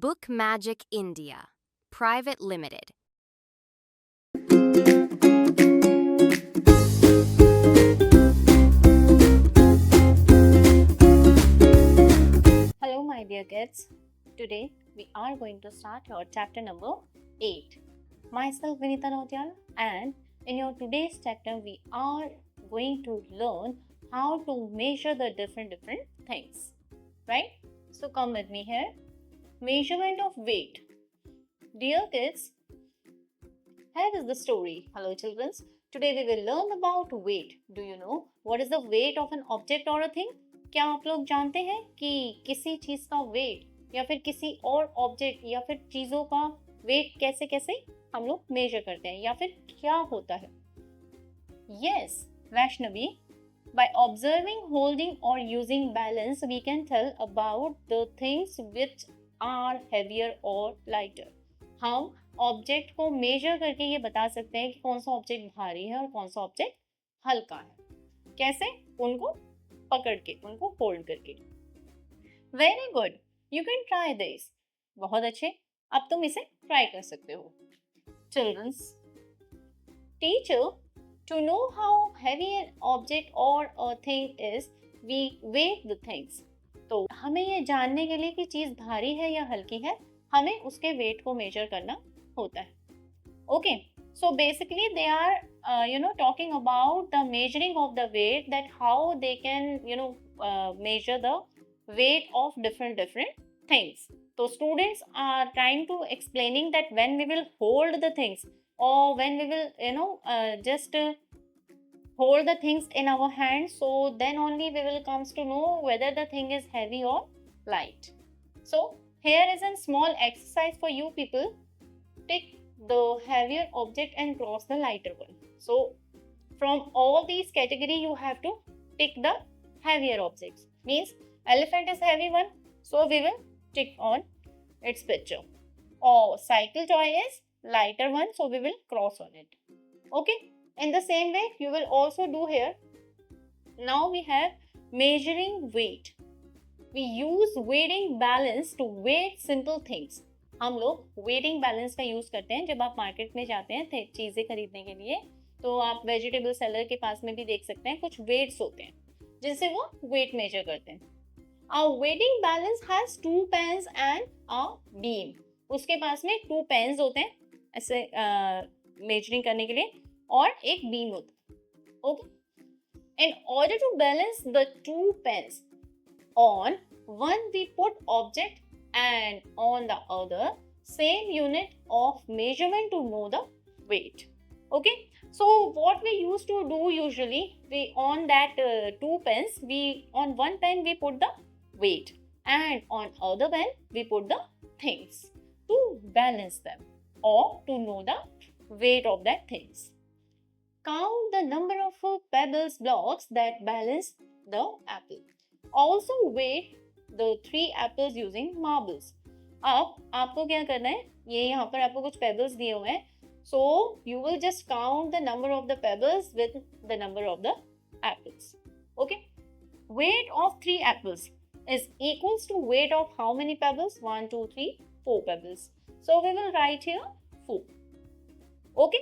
Book Magic India, Private Limited. Hello, my dear kids. Today we are going to start your chapter number 8. Myself Vinita Nautiyal, and in your today's chapter we are going to learn how to measure the different things. Right? So come with me here. Measurement of weight. Dear kids, here is the story. Hello children. Today we will learn about weight. Do you know what is the weight of an object or a thing? क्या आप लोग जानते हैं कि किसी चीज का wait या फिर किसी और ऑब्जेक्ट या फिर चीजों का वेट कैसे कैसे हम लोग मेजर करते हैं या फिर क्या होता है? Yes, Vaishnavi, by observing, holding or using balance we can tell about the things which are heavier or lighter. हम ऑब्जेक्ट को मेजर करके ये बता सकते हैं कि कौन सा ऑब्जेक्ट भारी है और कौन सा ऑब्जेक्ट हल्का है. कैसे? उनको पकड़ के, उनको होल्ड करके. Very good, you can try this. बहुत अच्छे, अब तुम इसे ट्राई कर सकते हो. Childrens, teacher, to know how heavy an object or a thing is, we weigh the things. तो हमें ये जानने के लिए कि चीज भारी है या हल्की है, हमें उसके वेट को मेजर करना होता है. Okay, so basically they are talking about the measuring of the weight, that how they can measure the weight of different things. So students are trying to explaining that when we will hold the things or when we will just hold the things in our hands, so then only we will comes to know whether the thing is heavy or light. So here is a small exercise for you people. Take the heavier object and cross the lighter one. So from all these category you have to tick the heavier objects. Means elephant is heavy one, so we will tick on its picture. Or cycle toy is lighter one, so we will cross on it. Okay, in the same way you will also do here. Now we have measuring weight. We use weighing balance to weigh simple things. हम लोग waiting balance का use करते हैं जब आप market में जाते हैं चीजें खरीदने के लिए. तो आप वेजिटेबल सेलर के पास में भी देख सकते हैं कुछ वेट्स होते हैं जिनसे वो वेट मेजर करते हैं. Our weighing balance has 2 pens and a beam. उसके पास में 2 pens होते हैं ऐसे मेजरिंग करने के लिए और एक बीम होता है. Okay, in order to balance the 2 pens, on one we put object and on the other same unit of measurement to know the weight. Okay, so what we used to do usually, we on that 2 pens, we on one pen we put the weight and on other pen we put the things to balance them or to know the weight of that things. Count the number of pebbles blocks that balance the apple. Also weigh the 3 apples using marbles. अब आपको क्या करना है, ये यहाँ पर आपको कुछ पेबल्स दिए हुए हैं. So you will just count the number of the pebbles with the number of the apples. Okay, weight of 3 apples is equals to weight of how many pebbles? 1, 2, 3, 4 pebbles. So we will write here 4. Okay,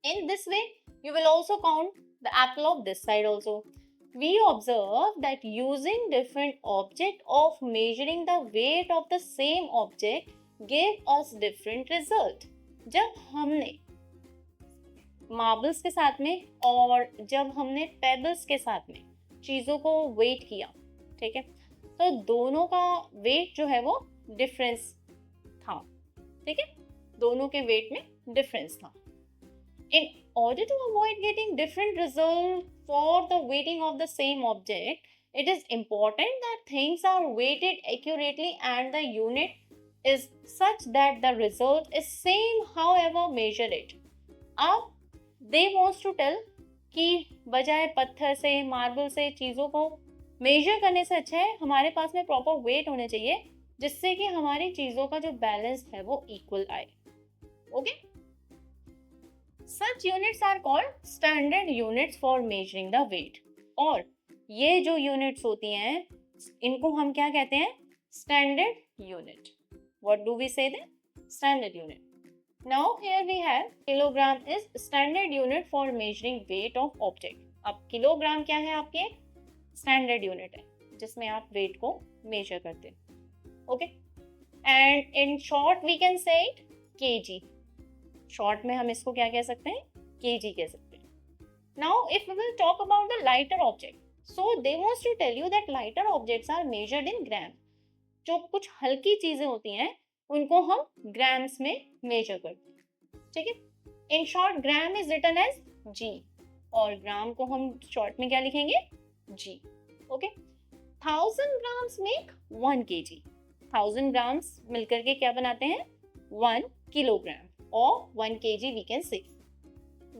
in this way you will also count the apple of this side also. We observe that using different object of measuring the weight of the same object gave us different result. जब हमने marbles के साथ में और जब हमने pebbles के साथ में चीज़ों को वेट किया, ठीक है, तो दोनों का वेट जो है वो डिफरेंस था. ठीक है, दोनों के वेट में डिफरेंस था. In order to avoid getting different result for the weighting of the same object, it is important that things are weighted accurately and the unit is such that the result is same however measure it. अब they wants to tell कि बजाय पत्थर से, marble से चीज़ों को major करने से अच्छा है हमारे पास में प्रॉपर वेट होने चाहिए जिससे कि हमारी चीज़ों का जो बैलेंस है वो इक्वल आए. Okay, Such units are called standard units for measuring the weight. और ये जो units होती हैं इनको हम क्या कहते हैं? Standard unit. What do we say then? Standard unit. Now here we have kilogram is standard unit for measuring weight of object. अब किलोग्राम क्या है आपके? स्टैंडर्ड यूनिट है जिसमें आप वेट को मेजर करते हैं. Okay, and in short we can say it KG. Short में हम इसको क्या कह सकते हैं? केजी कह सकते हैं. Now if we will talk about the lighter object, so they wants to tell you that lighter objects are measured in gram. जो कुछ हल्की चीजें होती हैं उनको हम ग्राम्स में मेजर करते हैं. ठीक है, in short gram is written as G, और ग्राम को हम शॉर्ट में क्या लिखेंगे? जी. Okay, 1000 grams make 1 kg. 1000 grams मिलकर के क्या बनाते हैं? 1 किलोग्राम, और 1 kg we can say.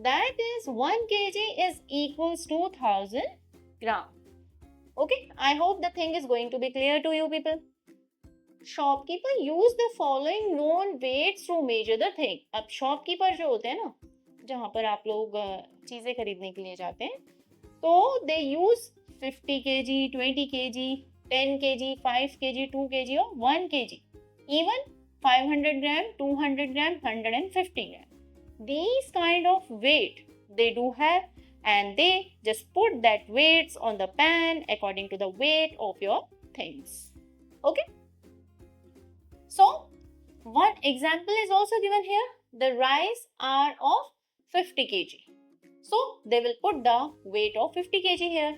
That is 1 kg is equals to 1000 gram. Okay, I hope the thing is going to be clear to you people. Shopkeeper use the following known weights to measure the thing. अब shopkeeper जो होते हैं ना, जहाँ पर आप लोग चीजें खरीदने के लिए जाते हैं, तो they use 50 kg, 20 kg, 10 kg, 5 kg, 2 kg और 1 kg, even 500 gram, 200 gram, 150 gram. These kind of weight they do have, and they just put that weights on the pan according to the weight of your things. Okay. So, one example is also given here. The rice are of 50 kg. So, they will put the weight of 50 kg here.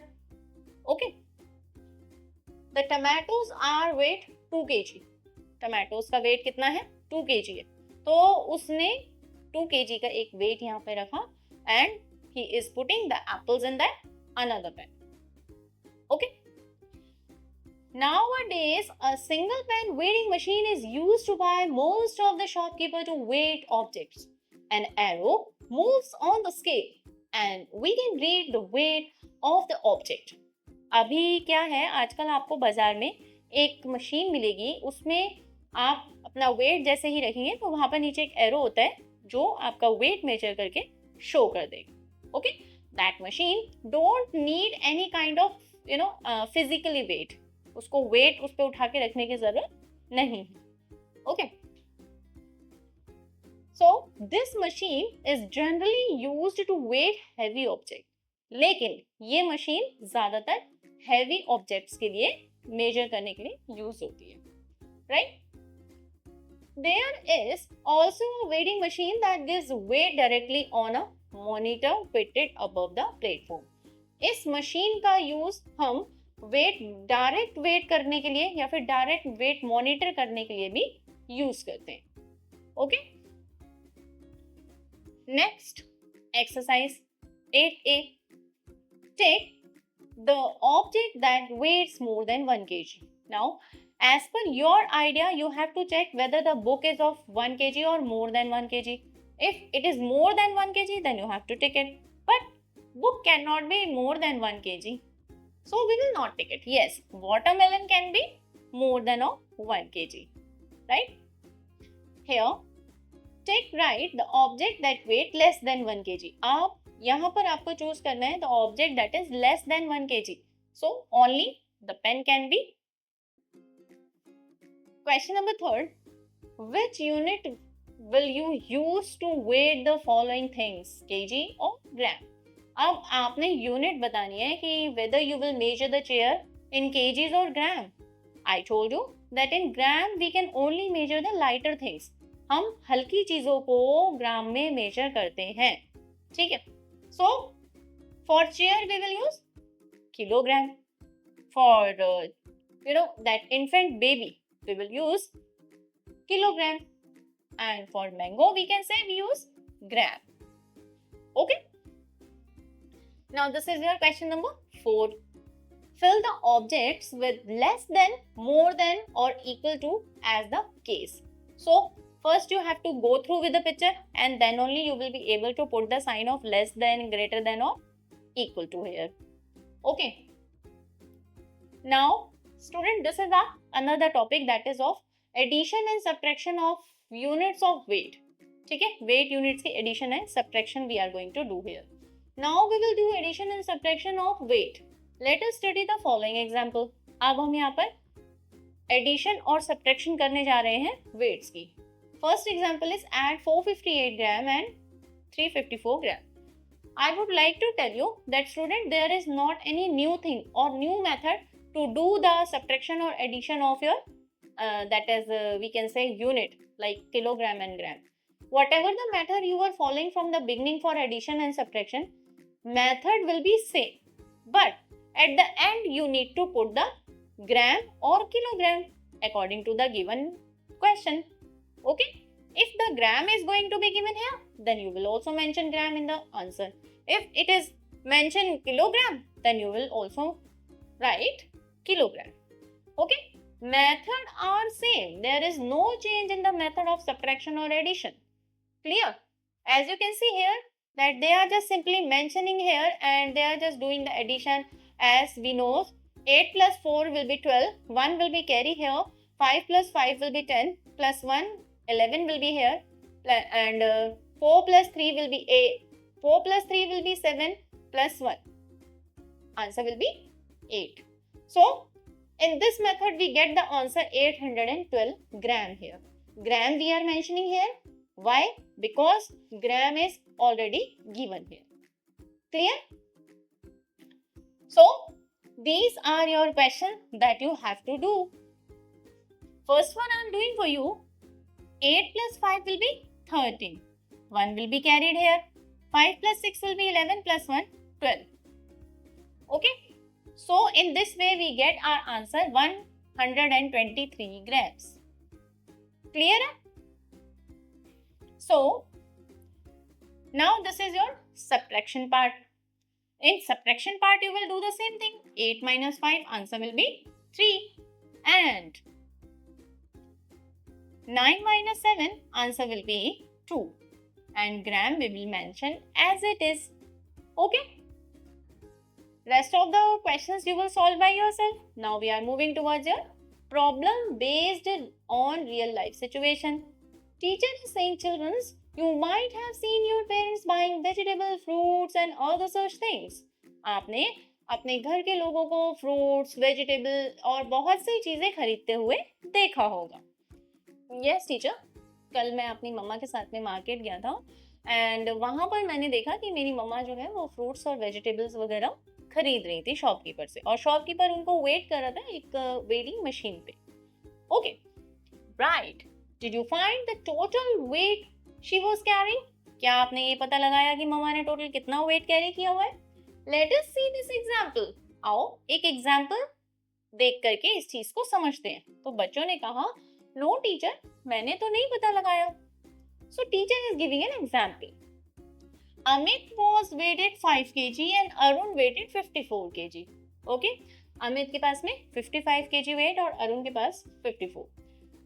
Okay. The tomatoes are weight 2 kg. Tomatoes का weight कितना है? 2 kg है. तो उसने 2 kg का एक weight यहाँ पे रखा, and he is putting the apples in that another pan. Okay. Nowadays, a single pen weighing machine is used to buy most of the shopkeeper to weight objects. An arrow moves on the scale and we can read the weight of the object. अभी क्या है, आजकल आपको बाजार में एक machine मिलेगी, उसमें आप अपना वेट जैसे ही रखेंगे तो वहां पर नीचे एक एरो होता है जो आपका वेट मेजर करके शो कर देगा. Okay, that machine don't need any kind of physically weight. उसको वेट उस पर उठा के रखने की जरूरत नहीं है. Okay, so this machine is generally used to weight heavy object. लेकिन ये मशीन ज्यादातर हैवी ऑब्जेक्ट्स के लिए मेजर करने के लिए यूज होती है. Right? There is also a weighting machine that gives weight directly on a monitor fitted above the platform. इस मशीन का यूज हम वेट डायरेक्ट वेट करने के लिए या फिर डायरेक्ट वेट मॉनिटर करने के लिए भी यूज करते हैं. Okay, next exercise 8A. Take the object that weighs more than 1 kg. Now as per your idea you have to check whether the book is of 1 kg or more than 1 kg. If it is more than 1 kg then you have to take it, but book cannot be more than 1 kg. So we will not take it. Yes, watermelon can be more than 1 kg. Right? Here, take right the object that weight less than 1 kg. आप यहाँ पर आपको choose करना है the object that is less than 1 kg. So only the pen can be. Question number 3. Which unit will you use to weigh the following things? kg or gram? अब आपने unit बतानी है कि whether you will measure the chair in kgs or gram. I told you that in gram we can only measure the lighter things. हम हल्की चीजों को ग्राम में मेजर करते हैं. ठीक है? So for chair we will use kilogram. For that infant baby we will use kilogram, and for mango we can say we use gram. Okay, now this is your question number 4. Fill the objects with less than, more than or equal to as the case. So first you have to go through with the picture and then only you will be able to put the sign of less than, greater than or equal to here. Okay, now student, this is another topic that is of addition and subtraction of units of weight. ठीक है, weight units की addition and subtraction we are going to do here. Now we will do addition and subtraction of weight. Let us study the following example. अब हम यहाँ पर addition और subtraction करने जा रहे हैं वेट्स की. First example is add 458 gram and 354 gram. I would like to tell you that student, there is not any new thing or new method to do the subtraction or addition of your that is we can say unit like kilogram and gram. Whatever the method you are following from the beginning for addition and subtraction, method will be same, but at the end you need to put the gram or kilogram according to the given question. Okay, if the gram is going to be given here, then you will also mention gram in the answer. If it is mentioned kilogram, then you will also write kilogram. Okay, method are same. There is no change in the method of subtraction or addition. Clear? As you can see here, that they are just simply mentioning here and they are just doing the addition. As we know, 8 plus 4 will be 12, 1 will be carry here, 5 plus 5 will be 10, plus 1, 11 will be here, and 4 plus 3 will be 8, 4 plus 3 will be 7, plus 1. Answer will be 8. So, in this method, we get the answer 812 gram here. Gram we are mentioning here. Why? Because gram is already given here. Clear? So, these are your questions that you have to do. First one I am doing for you. 8 plus 5 will be 13. 1 will be carried here. 5 plus 6 will be 11 plus 1, 12. Okay. So, in this way we get our answer 123 grams. Clear? So, now this is your subtraction part. In subtraction part you will do the same thing. 8 minus 5, answer will be 3. And 9 minus 7, answer will be 2. And gram we will mention as it is. Okay? Rest of the questions you will solve by yourself. Now we are moving towards your problem based on real life situation. Teacher is saying, children, you might have seen your parents buying vegetable, fruits and other such things. आपने अपने घर के लोगों को fruits, vegetable और बहुत सी चीजें खरीदते हुए देखा होगा. यस टीचर, कल मैं अपनी मम्मा के साथ में मार्केट गया था एंड वहाँ पर मैंने देखा कि मेरी मम्मा जो है वो फ्रूट्स और वेजिटेबल्स वगैरह खरीद रही थी शॉपकीपर से और शॉपकीपर उनको वेट कर रहा था एक वेटिंग मशीन पे. Okay, right. Did you find the total weight she was carrying? क्या आपने ये पता लगाया कि मम्मा ने टोटल कितना वेट कैरी किया हुआ है? Let us see this example. आओ एक एग्जांपल देख करके इस चीज को समझते हैं. तो बच्चों ने कहा, नो टीचर, मैंने तो नहीं पता लगाया. सो teacher is giving an example. Amit was weighted 5 kg and Arun weighted 54 kg. Okay, Amit के पास में 55 kg वेट और अरुण के पास 54.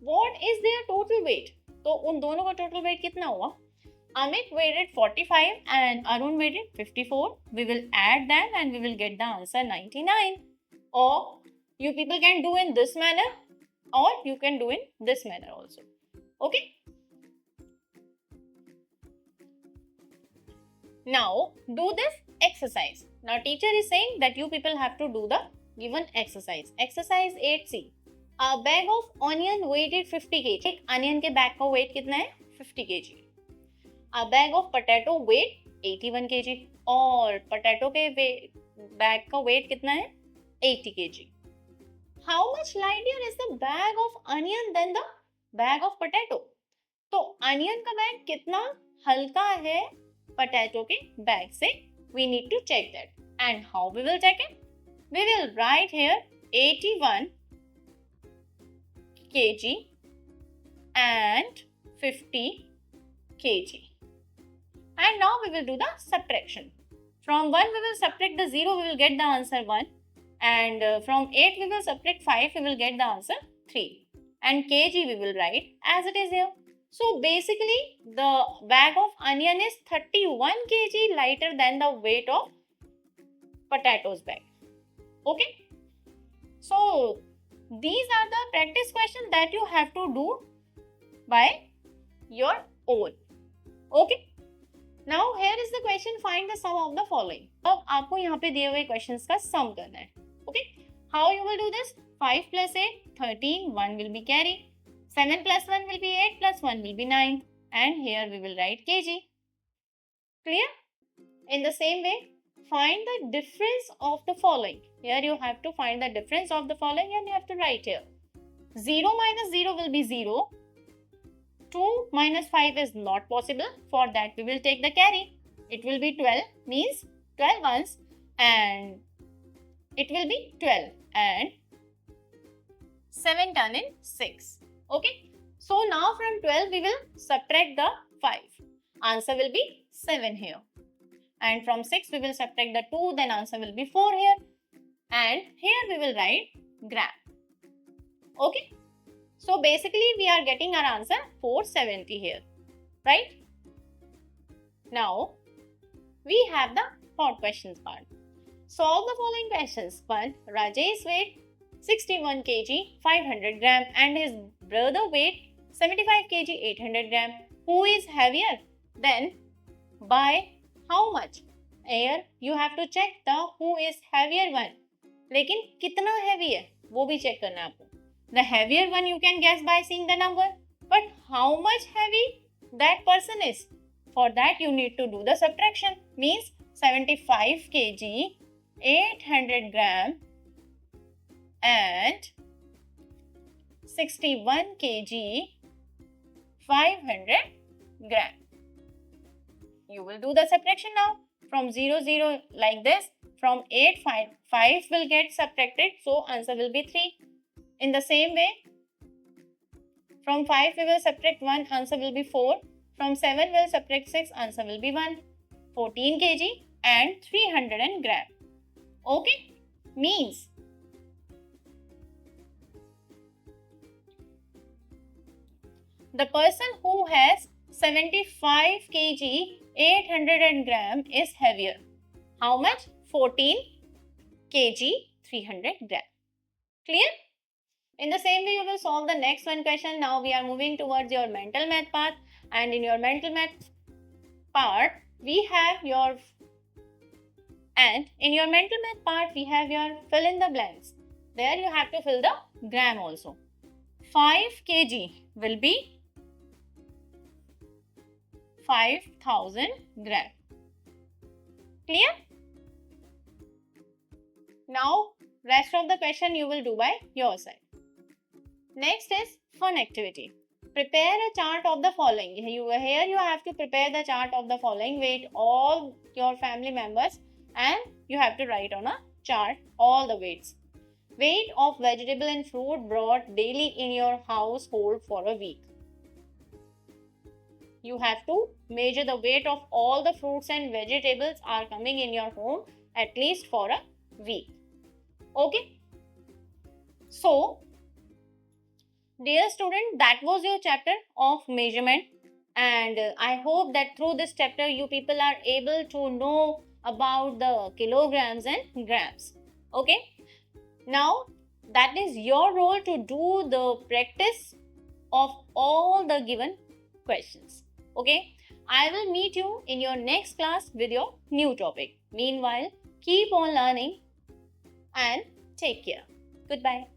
What is their total weight? तो उन दोनों का टोटल वेट कितना हुआ? Amit weighted 45 and Arun weighted 54. We will add them and we will get the answer 99. Or you people can do in this manner or you can do in this manner also. Okay. Now do this exercise. Now teacher is saying that you people have to do the given exercise. Exercise 8C. A bag of onion weighted 50 kg. एक onion के bag का weight कितना है? 50 kg. A bag of potato weight 81 kg. और potato के bag का weight कितना है? 80 kg. How much lighter is the bag of onion than the bag of potato? तो onion का बैग कितना हल्का है potato के बैग से? We need to check that. And how we will check it? We will write here 81 kg and 50 kg. And now we will do the subtraction. From 1 we will subtract the 0, we will get the answer 1. And from 8 we will subtract 5, we will get the answer 3. And kg we will write as it is here. So basically the bag of onion is 31 kg lighter than the weight of potatoes bag. Okay. So these are the practice questions that you have to do by your own. Okay. Now here is the question, find the sum of the following. अब आपको यहाँ पे दिए हुए questions का sum करना है. Okay. How you will do this? 5 plus 8, 13, 1 will be carry. 7 plus 1 will be 8 plus 1 will be 9. And here we will write kg. Clear? In the same way, find the difference of the following. Here you have to find the difference of the following and you have to write here. 0 minus 0 will be 0. 2 minus 5 is not possible. For that we will take the carry. It will be 12, means 12 ones, and it will be 12 and 7 turn in 6. Okay. So now from 12 we will subtract the 5. Answer will be 7 here. And from 6 we will subtract the 2, then answer will be 4 here. And here we will write gram. Okay. So basically we are getting our answer 470 here. Right? Now we have the hot questions part. Solve the following questions. 1. Rajesh weight 61 kg 500 gram and his brother weight 75 kg 800 gram. Who is heavier? Then by how much? Here you have to check the who is heavier one. लेकिन कितना heavy है वो भी check करना है आपको. The heavier one you can guess by seeing the number. But how much heavy that person is? For that you need to do the subtraction. Means 75 kg 800 gram and 61 kg 500 gram. You will do the subtraction now. From 0, 0 like this. From 8, 5 will get subtracted. So, answer will be 3. In the same way, from 5 we will subtract 1. Answer will be 4. From 7 we will subtract 6. Answer will be 1. 14 kg and 300 gram. Okay? Means the person who has 75 kg 800 gram is heavier. How much? 14 kg 300 gram. Clear? In the same way, you will solve the next one question. Now we are moving towards your mental math part. And in your mental math part, we have your... And in your mental math part, we have your fill in the blanks. There you have to fill the gram also. 5 kg will be 5000 gram. Clear? Now, rest of the question you will do by your side. Next is fun activity. Prepare a chart of the following. Here you have to prepare the chart of the following. Weight all your family members and you have to write on a chart all the weights. Weight of vegetable and fruit brought daily in your household for a week. You have to measure the weight of all the fruits and vegetables are coming in your home at least for a week. Okay? So, dear student, that was your chapter of measurement, and I hope that through this chapter you people are able to know about the kilograms and grams. Okay? Now, that is your role to do the practice of all the given questions. Okay? I will meet you in your next class with your new topic. Meanwhile, keep on learning and take care. Goodbye.